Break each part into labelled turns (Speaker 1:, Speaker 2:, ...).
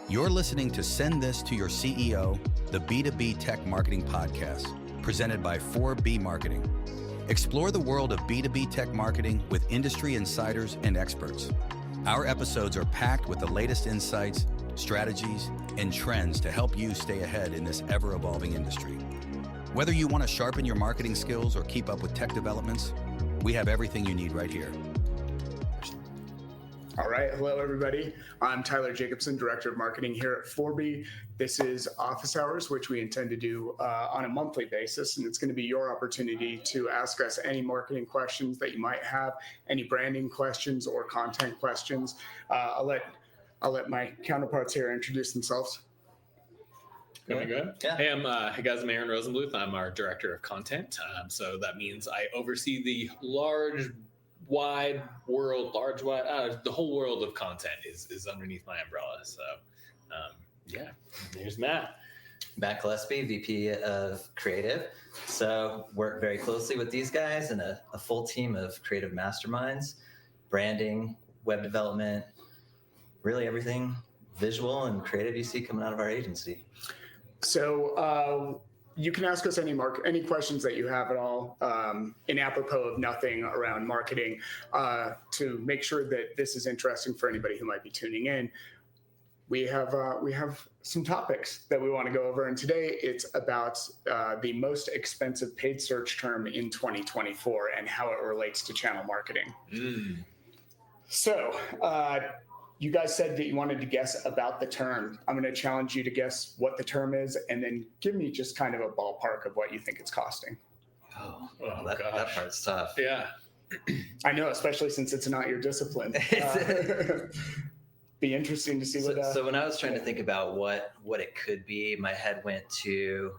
Speaker 1: You're listening to Send This to Your CEO, the B2B Tech Marketing Podcast, presented by 4B Marketing. Explore the world of B2B tech marketing with industry insiders and experts. Our episodes are packed with the latest insights, strategies, and trends to help you stay ahead in this ever-evolving industry. Whether you want to sharpen your marketing skills or keep up with tech developments, we have everything you need right here.
Speaker 2: All right. Hello, everybody. I'm Tyler Jacobson, Director of Marketing here at 4B. This is Office Hours, which we intend to do on a monthly basis, and it's going to be your opportunity to ask us any marketing questions that you might have, any branding questions or content questions. I'll let my counterparts here introduce themselves.
Speaker 3: Good. Yeah. Hey, guys, I'm Aaron Rosenbluth. I'm our Director of Content. So that means I oversee the the whole world of content is underneath my umbrella. So, there's Matt.
Speaker 4: Matt Gillespie, VP of Creative. So work very closely with these guys and a full team of creative masterminds, branding, web development, really everything visual and creative you see coming out of our agency.
Speaker 2: So you can ask us any questions that you have at all in apropos of nothing around marketing to make sure that this is interesting for anybody who might be tuning in. We have some topics that we want to go over, and today it's about the most expensive paid search term in 2024 and how it relates to channel marketing. So you guys said that you wanted to guess about the term. I'm going to challenge you to guess what the term is, and then give me just kind of a ballpark of what you think it's costing.
Speaker 4: That part's tough.
Speaker 3: Yeah.
Speaker 2: I know, especially since it's not your discipline. Be interesting to see what.
Speaker 4: So when I was trying to think about what it could be, my head went to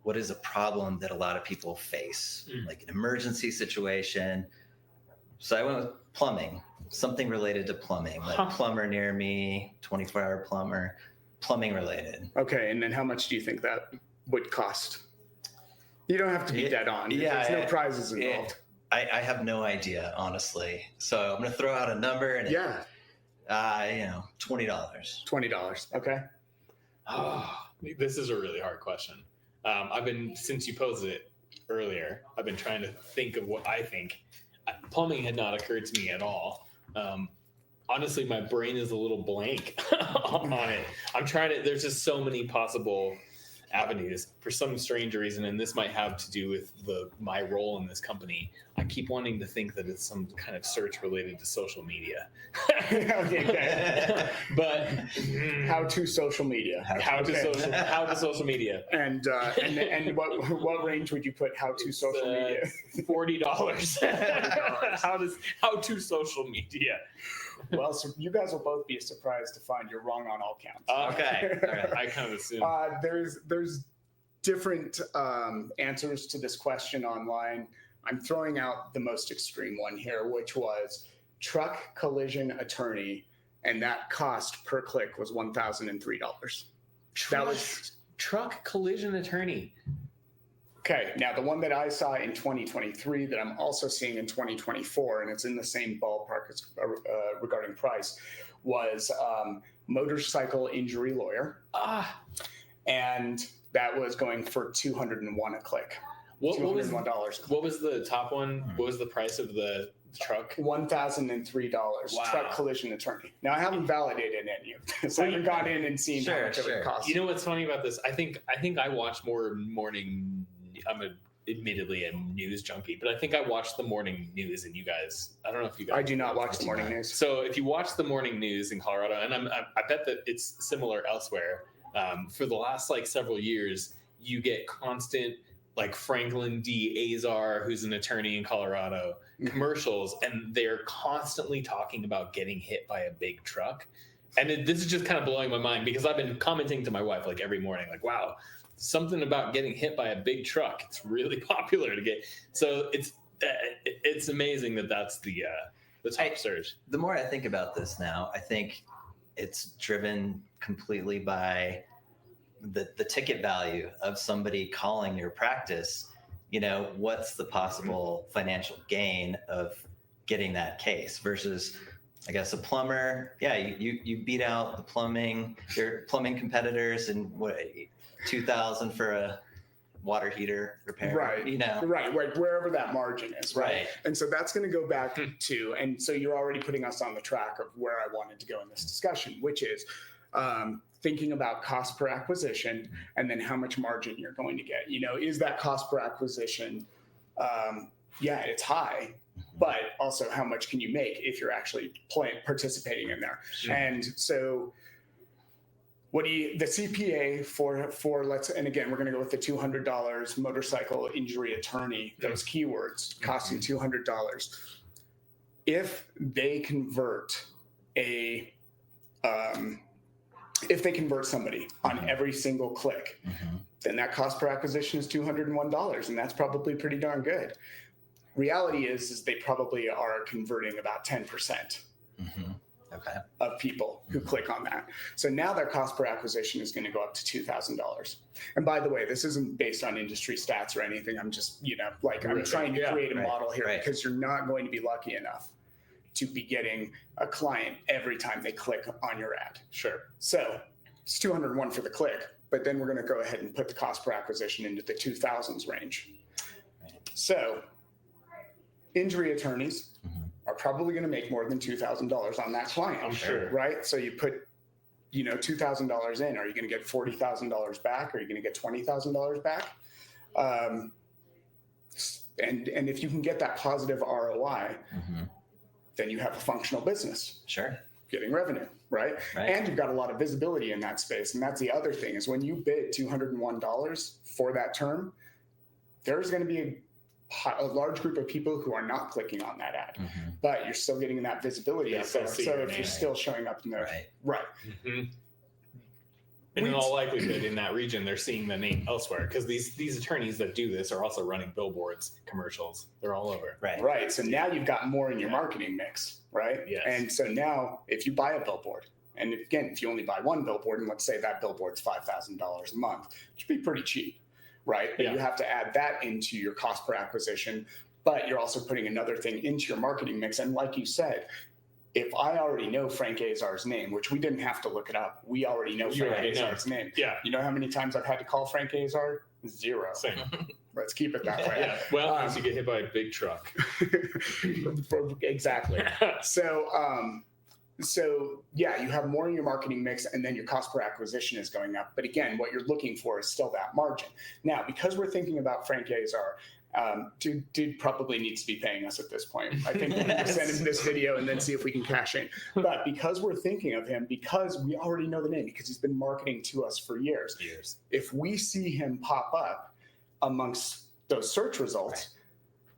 Speaker 4: what is a problem that a lot of people face, like an emergency situation. So I went with plumbing, something related to plumbing, like plumber near me, 24-hour plumber, plumbing related.
Speaker 2: Okay, and then how much do you think that would cost? You don't have to be dead on. Yeah, there's no prizes involved.
Speaker 4: I have no idea, honestly. So I'm going to throw out a number and $20.
Speaker 2: $20. Okay.
Speaker 3: Oh, this is a really hard question. Since you posed it earlier, I've been trying to think of what I think. Plumbing had not occurred to me at all. Honestly, my brain is a little blank on it. There's just so many possible avenues for some strange reason, and this might have to do with my role in this company. I keep wanting to think that it's some kind of search related to social media.
Speaker 2: Okay.
Speaker 3: But
Speaker 2: how to social media?
Speaker 3: How to social media?
Speaker 2: And what range would you put how to social media?
Speaker 3: $40. How to social media?
Speaker 2: Well, so you guys will both be surprised to find you're wrong on all counts.
Speaker 3: Okay. All right. I kind of assume.
Speaker 2: There's different answers to this question online. I'm throwing out the most extreme one here, which was truck collision attorney, and that cost per click was $1,003. That was
Speaker 3: truck collision attorney.
Speaker 2: Okay, now the one that I saw in 2023 that I'm also seeing in 2024, and it's in the same ballpark as, regarding price, was motorcycle injury lawyer. And that was going for $201 a click. $201.
Speaker 3: What was the top one? What was the price of the truck?
Speaker 2: $1,003. Wow. Truck collision attorney. Now I haven't validated any of this. I haven't gone in and seen how much it would cost.
Speaker 3: You know what's funny about this? I think I watch more morning. I'm admittedly a news junkie, but I think I watch the morning news, and you guys, I don't know if you guys.
Speaker 2: I do not watch the morning news.
Speaker 3: So if you watch the morning news in Colorado, and I bet that it's similar elsewhere, for the last several years, you get constant Franklin D. Azar, who's an attorney in Colorado, commercials, and they're constantly talking about getting hit by a big truck. And this is just kind of blowing my mind because I've been commenting to my wife every morning, wow, something about getting hit by a big truck. It's really popular to get. So it's amazing that's the top search.
Speaker 4: The more I think about this now, I think it's driven completely by the ticket value of somebody calling your practice. What's the possible financial gain of getting that case versus I guess a plumber, yeah, you beat out your plumbing competitors in what, 2,000 for a water heater repair,
Speaker 2: right, right, wherever that margin is, right? And so that's going to go back to, and so you're already putting us on the track of where I wanted to go in this discussion, which is thinking about cost per acquisition and then how much margin you're going to get. Is that cost per acquisition? Yeah, it's high, but also how much can you make if you're actually participating in there? Sure. And so the CPA for and again, we're going to go with the $200 motorcycle injury attorney, those keywords costing $200. If they convert somebody on every single click, then that cost per acquisition is $201, and that's probably pretty darn good. Reality is they probably are converting about 10%. Of people who click on that. So now their cost per acquisition is going to go up to $2,000. And by the way, this isn't based on industry stats or anything. I'm just, I'm trying to create a model here because you're not going to be lucky enough to be getting a client every time they click on your ad.
Speaker 3: Sure.
Speaker 2: So it's 201 for the click, but then we're going to go ahead and put the cost per acquisition into the 2000s range. So injury attorneys are probably going to make more than $2,000 on that client.
Speaker 3: I'm sure.
Speaker 2: Right? So you put, $2,000 in. Are you going to get $40,000 back? Are you going to get $20,000 back? And if you can get that positive ROI, then you have a functional business.
Speaker 4: Sure.
Speaker 2: Getting revenue, right? And you've got a lot of visibility in that space. And that's the other thing is when you bid $201 for that term, there's going to be a large group of people who are not clicking on that ad, but you're still getting that visibility out there. So if you're still showing up in there,
Speaker 3: And in all likelihood, in that region, they're seeing the name elsewhere because these attorneys that do this are also running billboards, commercials. They're all over.
Speaker 2: Right. So now you've got more in your marketing mix, right?
Speaker 3: Yes.
Speaker 2: And so now if you buy a billboard, and again, if you only buy one billboard, and let's say that billboard's $5,000 a month, which would be pretty cheap. Right. But you have to add that into your cost per acquisition, but you're also putting another thing into your marketing mix. And like you said, if I already know Frank Azar's name, which we didn't have to look it up, we already know Frank Azar's name.
Speaker 3: Yeah.
Speaker 2: You know how many times I've had to call Frank Azar? 0.
Speaker 3: Same.
Speaker 2: Let's keep it that way.
Speaker 3: Yeah. Well, unless you get hit by a big truck.
Speaker 2: Exactly. So yeah, you have more in your marketing mix and then your cost per acquisition is going up. But again, what you're looking for is still that margin. Now, because we're thinking about Frank Azar, dude probably needs to be paying us at this point. I think we need to send him this video and then see if we can cash in. But because we're thinking of him, because we already know the name, because he's been marketing to us for years, if we see him pop up amongst those search results,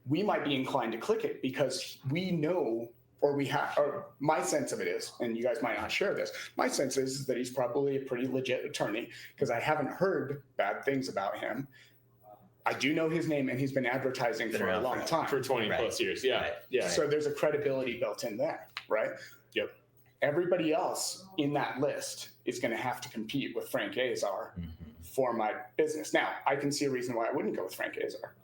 Speaker 2: we might be inclined to click it because we know or my sense of it is, and you guys might not share this, my sense is that he's probably a pretty legit attorney because I haven't heard bad things about him. I do know his name and he's been advertising for a long time.
Speaker 3: For 20 plus years, yeah.
Speaker 2: So there's a credibility built in there, right?
Speaker 3: Yep.
Speaker 2: Everybody else in that list is going to have to compete with Frank Azar for my business. Now, I can see a reason why I wouldn't go with Frank Azar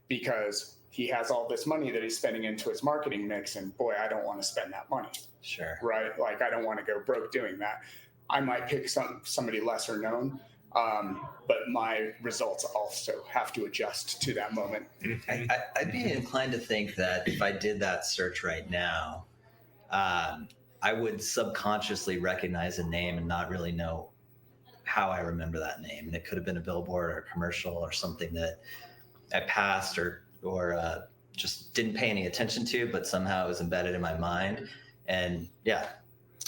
Speaker 2: because he has all this money that he's spending into his marketing mix, and boy, I don't want to spend that money.
Speaker 4: Sure.
Speaker 2: Right? Like, I don't want to go broke doing that. I might pick somebody lesser known, but my results also have to adjust to that moment.
Speaker 4: I'd be inclined to think that if I did that search right now, I would subconsciously recognize a name and not really know how I remember that name. And it could have been a billboard or a commercial or something that I passed or just didn't pay any attention to, but somehow it was embedded in my mind. And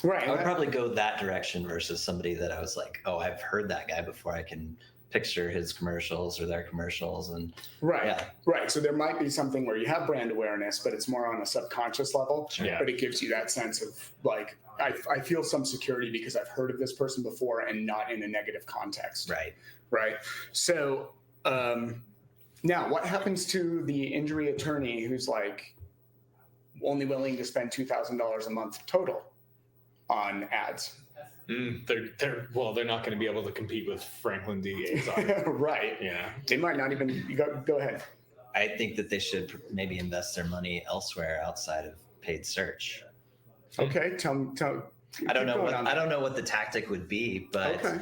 Speaker 2: right.
Speaker 4: I would probably go that direction versus somebody that I was like, oh, I've heard that guy before. I can picture his commercials or their commercials. And
Speaker 2: right. So there might be something where you have brand awareness, but it's more on a subconscious level. But it gives you that sense of like, I feel some security because I've heard of this person before and not in a negative context. Right. So, now, what happens to the injury attorney who's like only willing to spend $2,000 a month total on ads?
Speaker 3: They're not going to be able to compete with Franklin D. Azar.
Speaker 2: Right.
Speaker 3: Yeah.
Speaker 2: They might not even go ahead.
Speaker 4: I think that they should maybe invest their money elsewhere outside of paid search.
Speaker 2: Okay, tell.
Speaker 4: I don't
Speaker 2: keep
Speaker 4: know
Speaker 2: going
Speaker 4: what
Speaker 2: on
Speaker 4: I
Speaker 2: that.
Speaker 4: don't know what the tactic would be, but
Speaker 2: Okay.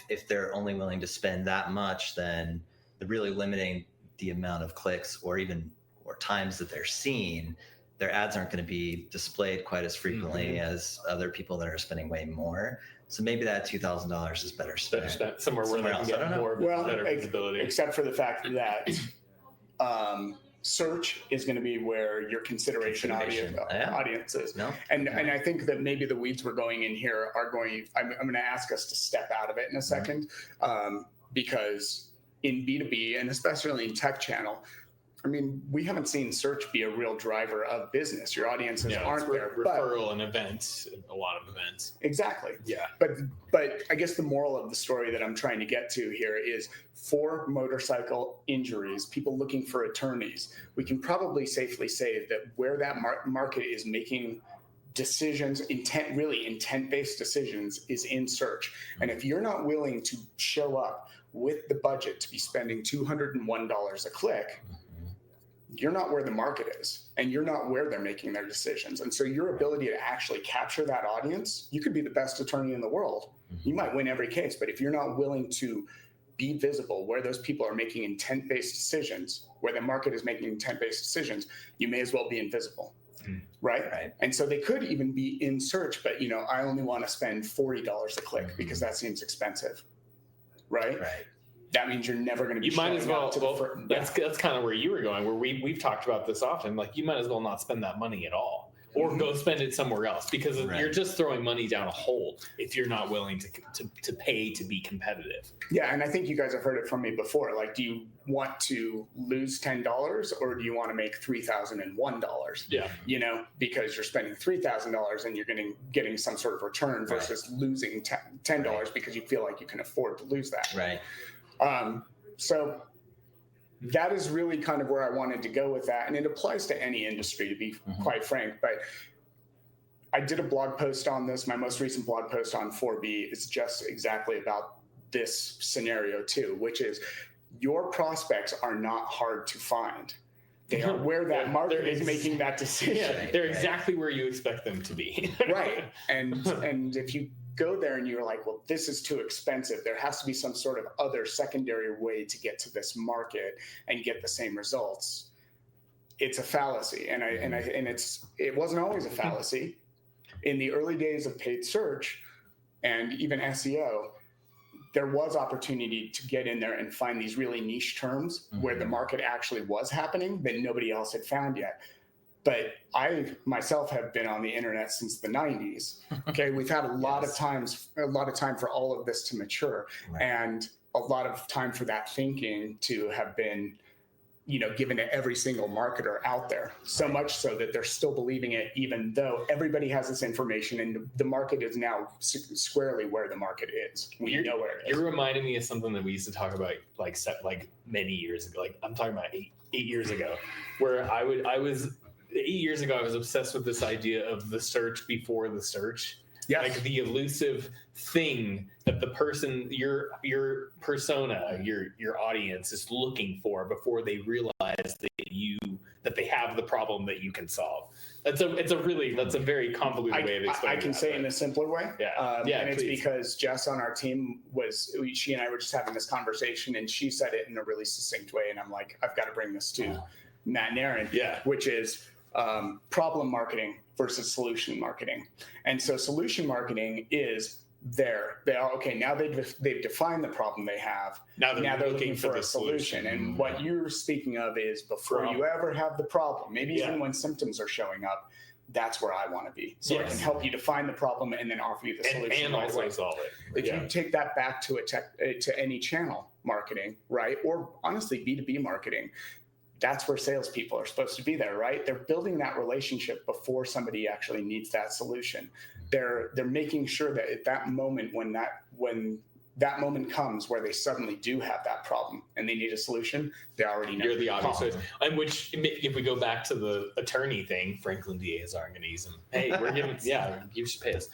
Speaker 4: if they're only willing to spend that much, then they're really limiting the amount of clicks or times that they're seen. Their ads aren't going to be displayed quite as frequently as other people that are spending way more. So maybe that $2,000 is better spent
Speaker 3: somewhere where they can
Speaker 4: else. I don't
Speaker 3: get
Speaker 4: know.
Speaker 3: more better visibility.
Speaker 2: Except for the fact that search is going to be where your consideration audience is.
Speaker 4: No?
Speaker 2: And I think that maybe the weeds we're going in here are going, I'm going to ask us to step out of it in a second, because in B2B and especially in tech channel, I mean, we haven't seen search be a real driver of business. Your audiences aren't there.
Speaker 3: Referral and events, a lot of events.
Speaker 2: Exactly.
Speaker 3: Yeah.
Speaker 2: But I guess the moral of the story that I'm trying to get to here is for motorcycle injuries, people looking for attorneys, we can probably safely say that where that market is making decisions, intent-based decisions is in search. And if you're not willing to show up with the budget to be spending $201 a click, you're not where the market is, and you're not where they're making their decisions. And so your ability to actually capture that audience, you could be the best attorney in the world. You might win every case, but if you're not willing to be visible where those people are making intent-based decisions, where the market is making intent-based decisions, you may as well be invisible. Right? And so they could even be in search, but I only want to spend $40 a click because that seems expensive. Right. That means you're never going to be.
Speaker 3: You might as well. That's kind of where you were going. Where we've talked about this often. Like you might as well not spend that money at all, or go spend it somewhere else, because you're just throwing money down a hole if you're not willing to pay to be competitive.
Speaker 2: Yeah, and I think you guys have heard it from me before. Like, do you want to lose $10 or do you want to make $3,001?
Speaker 3: Yeah,
Speaker 2: because you're spending $3,000 and you're getting some sort of return versus losing $10 because you feel like you can afford to lose that.
Speaker 4: Right.
Speaker 2: So that is really kind of where I wanted to go with that. And it applies to any industry, to be quite frank. But I did a blog post on this. My most recent blog post on 4B is just exactly about this scenario too, which is your prospects are not hard to find. They are where that market is making that decision.
Speaker 3: Yeah, they're exactly where you expect them to be.
Speaker 2: Right. And if you go there and you're like, well, this is too expensive, there has to be some sort of other secondary way to get to this market and get the same results. It's a fallacy. And it wasn't always a fallacy. In the early days of paid search and even SEO, there was opportunity to get in there and find these really niche terms where the market actually was happening that nobody else had found yet. But I myself have been on the internet since the 90s. Okay, we've had a lot of time for all of this to mature, and a lot of time for that thinking to have been, given to every single marketer out there. So much so that they're still believing it, even though everybody has this information, and the market is now squarely where the market is. We know where it is.
Speaker 3: You're reminding me of something that we used to talk about, like many years ago. Like I'm talking about eight years ago, where I was. 8 years ago, I was obsessed with this idea of the search before the search.
Speaker 2: Yes.
Speaker 3: Like the elusive thing that the person, your persona, your audience is looking for before they realize that they have the problem that you can solve. That's a very convoluted way of explaining.
Speaker 2: I can say it in a simpler way.
Speaker 3: Yeah.
Speaker 2: And it's because Jess on our team she and I were just having this conversation, and she said it in a really succinct way, and I'm like, I've got to bring this to Matt and Aaron.
Speaker 3: Yeah.
Speaker 2: Which is problem marketing versus solution marketing. And so solution marketing is now they've defined the problem they have. Now they're looking for a solution. And what you're speaking of is before you ever have the problem, maybe even when symptoms are showing up, that's where I want to be. So I can help you define the problem and then offer you the solution.
Speaker 3: And also solve it.
Speaker 2: If you take that back to to any channel marketing, right? Or honestly, B2B marketing, that's where salespeople are supposed to be there, right? They're building that relationship before somebody actually needs that solution. They're making sure that at that moment, when that moment comes where they suddenly do have that problem and they need a solution, they already know.
Speaker 3: You're the obvious choice. And which, if we go back to the attorney thing, Franklin DAs aren't going to use them. Hey, we're giving, you should pay us.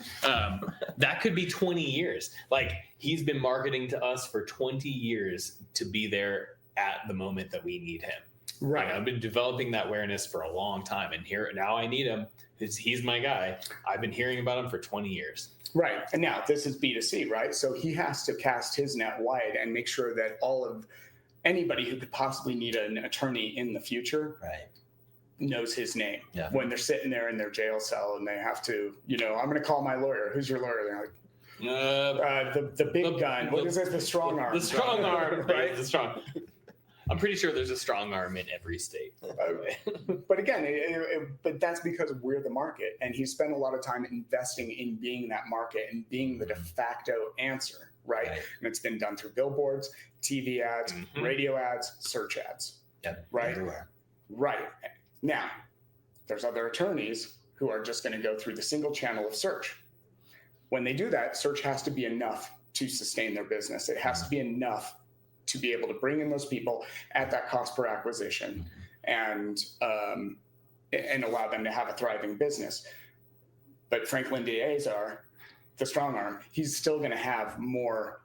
Speaker 3: That could be 20 years. Like he's been marketing to us for 20 years to be there at the moment that we need him.
Speaker 2: Right.
Speaker 3: I've been developing that awareness for a long time, and now I need him. he's my guy. I've been hearing about him for 20 years.
Speaker 2: Right. And now this is B2C, right? So he has to cast his net wide and make sure that all of anybody who could possibly need an attorney in the future knows his name.
Speaker 4: Yeah.
Speaker 2: When they're sitting there in their jail cell and they have to, I'm going to call my lawyer. Who's your lawyer? They're like, the big gun. What is it? The strong arm.
Speaker 3: The strong arm,
Speaker 2: right?
Speaker 3: The strong. I'm pretty sure there's a strong arm in every state.
Speaker 2: But again, but that's because we're the market, and he spent a lot of time investing in being that market and being the de facto answer, right? And it's been done through billboards, TV ads, radio ads, search ads.
Speaker 4: Yep.
Speaker 2: Right.
Speaker 4: Everywhere.
Speaker 2: Right. Now, there's other attorneys who are just going to go through the single channel of search. When they do that, search has to be enough to sustain their business. It has to be enough to be able to bring in those people at that cost per acquisition and allow them to have a thriving business. But Franklin D. Azar, the strong arm, he's still going to have more.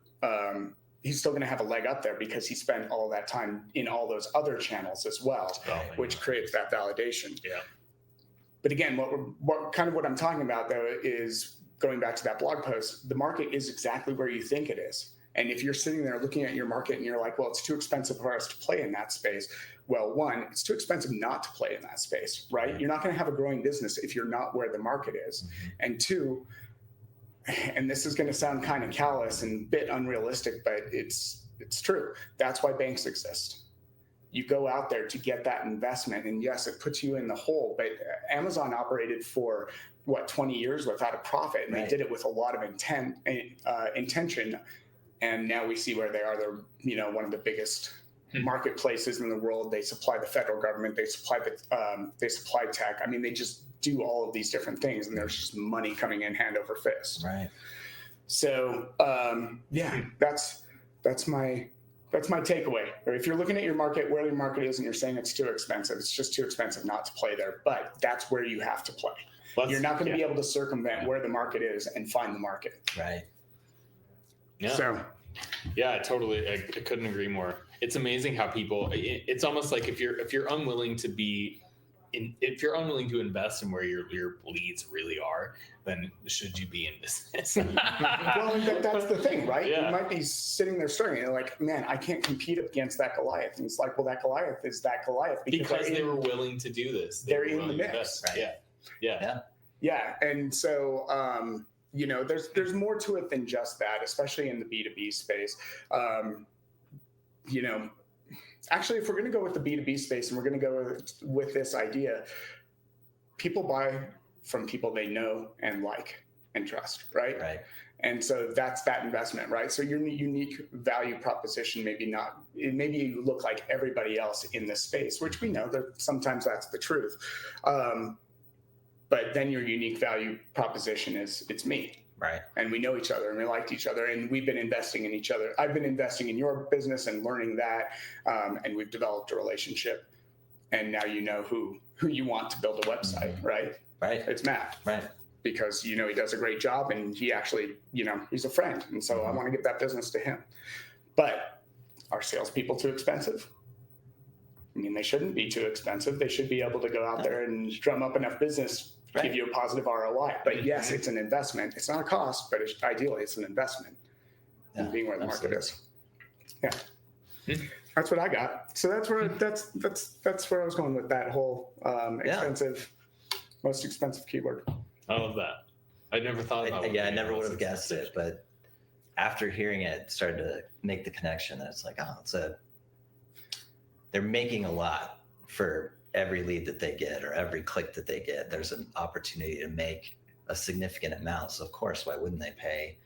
Speaker 2: He's still going to have a leg up there because he spent all that time in all those other channels as well, which creates that validation.
Speaker 3: Yeah.
Speaker 2: But again, what I'm talking about though is going back to that blog post. The market is exactly where you think it is. And if you're sitting there looking at your market and you're like, well, it's too expensive for us to play in that space. Well, one, it's too expensive not to play in that space, right? You're not going to have a growing business if you're not where the market is. And two, and this is going to sound kind of callous and a bit unrealistic, but it's true. That's why banks exist. You go out there to get that investment. And yes, it puts you in the hole, but Amazon operated for 20 years without a profit. And they did it with a lot of intention. And now we see where they are. They're, one of the biggest marketplaces in the world. They supply the federal government. They supply tech. I mean, they just do all of these different things, and there's just money coming in hand over fist.
Speaker 4: Right.
Speaker 2: So, that's my takeaway. Or if you're looking at your market, where your market is, and you're saying it's too expensive, it's just too expensive not to play there. But that's where you have to play. You're not going to be able to circumvent where the market is and find the market.
Speaker 4: Right.
Speaker 3: Yeah.
Speaker 2: So,
Speaker 3: I couldn't agree more. It's amazing how people. It's almost like if you're unwilling to invest in where your leads really are, then should you be in business?
Speaker 2: well, that's the thing, right?
Speaker 3: Yeah.
Speaker 2: You might be sitting there struggling. You're like, man, I can't compete against that Goliath. And it's like, well, that Goliath is that Goliath
Speaker 3: because they were willing to do this.
Speaker 2: They're in the mix.
Speaker 4: Right.
Speaker 2: Yeah. And so, there's more to it than just that, especially in the B2B space. Actually, if we're going to go with the B2B space and we're going to go with this idea, people buy from people they know and like and trust, right?
Speaker 4: Right.
Speaker 2: And so that's that investment, right? So your unique value proposition, maybe you look like everybody else in this space, which we know that sometimes that's the truth. But then your unique value proposition is it's me.
Speaker 4: Right.
Speaker 2: And we know each other and we liked each other and we've been investing in each other. I've been investing in your business and learning that. And we've developed a relationship. And now you know who you want to build a website, right?
Speaker 4: Right.
Speaker 2: It's Matt.
Speaker 4: Right.
Speaker 2: Because, he does a great job and he actually, he's a friend. And so I want to give that business to him. But are salespeople too expensive? I mean, they shouldn't be too expensive. They should be able to go out there and drum up enough business to give you a positive ROI. But yes, it's an investment. It's not a cost, but ideally it's an investment in being where the market is. Yeah. That's what I got. So that's where I was going with that whole most expensive keyword.
Speaker 3: I love that. I never thought about it.
Speaker 4: I never would have guessed it, but after hearing it, started to make the connection that it's like, they're making a lot for every lead that they get or every click that they get. There's an opportunity to make a significant amount. So of course, why wouldn't they pay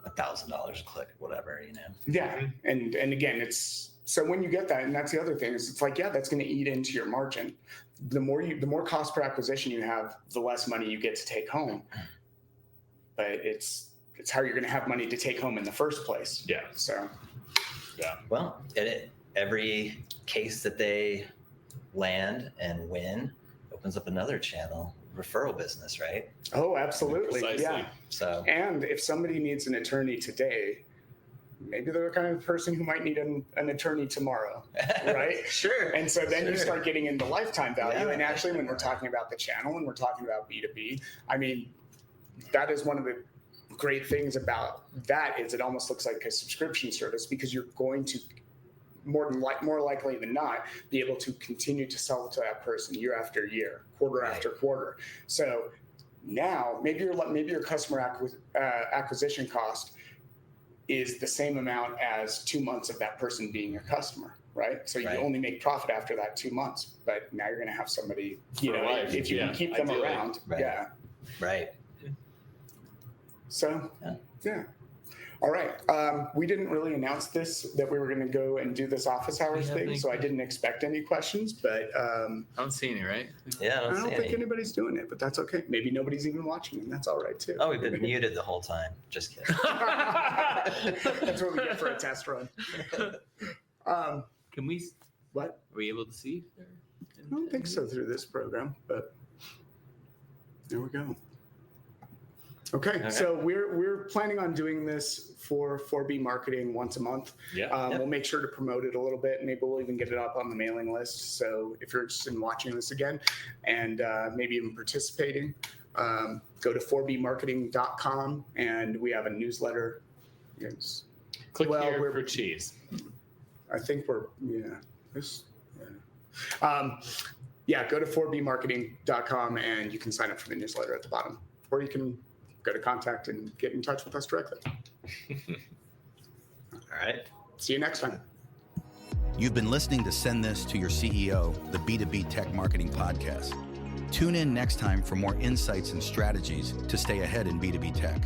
Speaker 4: $1,000 a click, whatever,
Speaker 2: Yeah. And again, so when you get that, and that's the other thing is it's like, that's going to eat into your margin. The more cost per acquisition you have, the less money you get to take home. But it's how you're going to have money to take home in the first place.
Speaker 3: Yeah.
Speaker 2: So,
Speaker 3: yeah.
Speaker 4: Well, every case that they land and win opens up another channel, referral business, right?
Speaker 2: Oh, absolutely.
Speaker 3: Precisely.
Speaker 2: Yeah.
Speaker 4: So,
Speaker 2: and if somebody needs an attorney today, maybe they're the kind of person who might need an attorney tomorrow, right?
Speaker 4: Sure.
Speaker 2: And so then you
Speaker 4: Sure.
Speaker 2: start getting into lifetime value.
Speaker 4: Yeah.
Speaker 2: And actually, when we're talking about the channel and we're talking about B2B, I mean, that is one of the great things about that is it almost looks like a subscription service because you're going to more likely than not be able to continue to sell to that person year after year, quarter
Speaker 4: Right.
Speaker 2: after quarter. So now maybe your customer acquisition cost is the same amount as 2 months of that person being your customer, right? So you
Speaker 4: Right.
Speaker 2: only make profit after that 2 months, but now you're going to have somebody,
Speaker 3: For life,
Speaker 2: if you
Speaker 3: yeah,
Speaker 2: can keep them
Speaker 3: ideally.
Speaker 2: around.
Speaker 4: Right.
Speaker 2: Yeah.
Speaker 4: Right.
Speaker 2: So,
Speaker 4: Yeah.
Speaker 2: All right. We didn't really announce this, that we were going to go and do this office hours
Speaker 3: have
Speaker 2: thing,
Speaker 3: any
Speaker 2: so I didn't expect any questions, but
Speaker 3: I don't see any, right?
Speaker 4: Yeah,
Speaker 2: I
Speaker 4: I
Speaker 2: don't
Speaker 4: don't see
Speaker 2: think
Speaker 4: any.
Speaker 2: anybody's doing it, but that's okay. Maybe nobody's even watching, and that's all right too.
Speaker 4: Oh, we've been muted the whole time. Just kidding.
Speaker 2: That's what we get for a test run.
Speaker 3: Can we?
Speaker 2: What?
Speaker 3: Are we able to see?
Speaker 2: I don't think so through this program, but there we go. Okay, so we're planning on doing this for 4B marketing once a month.
Speaker 3: Yeah.
Speaker 2: We'll make sure to promote it a little bit. Maybe we'll even get it up on the mailing list. So if you're interested in watching this again and maybe even participating, go to 4bmarketing.com and we have a newsletter. Yes.
Speaker 3: Click
Speaker 2: Well,
Speaker 3: here
Speaker 2: we're-
Speaker 3: for cheese.
Speaker 2: I think we're, go to 4bmarketing.com and you can sign up for the newsletter at the bottom. Or you can go to contact and get in touch with us directly.
Speaker 4: All right.
Speaker 2: See you next time.
Speaker 1: You've been listening to Send This to Your CEO, the B2B Tech Marketing Podcast. Tune in next time for more insights and strategies to stay ahead in B2B tech.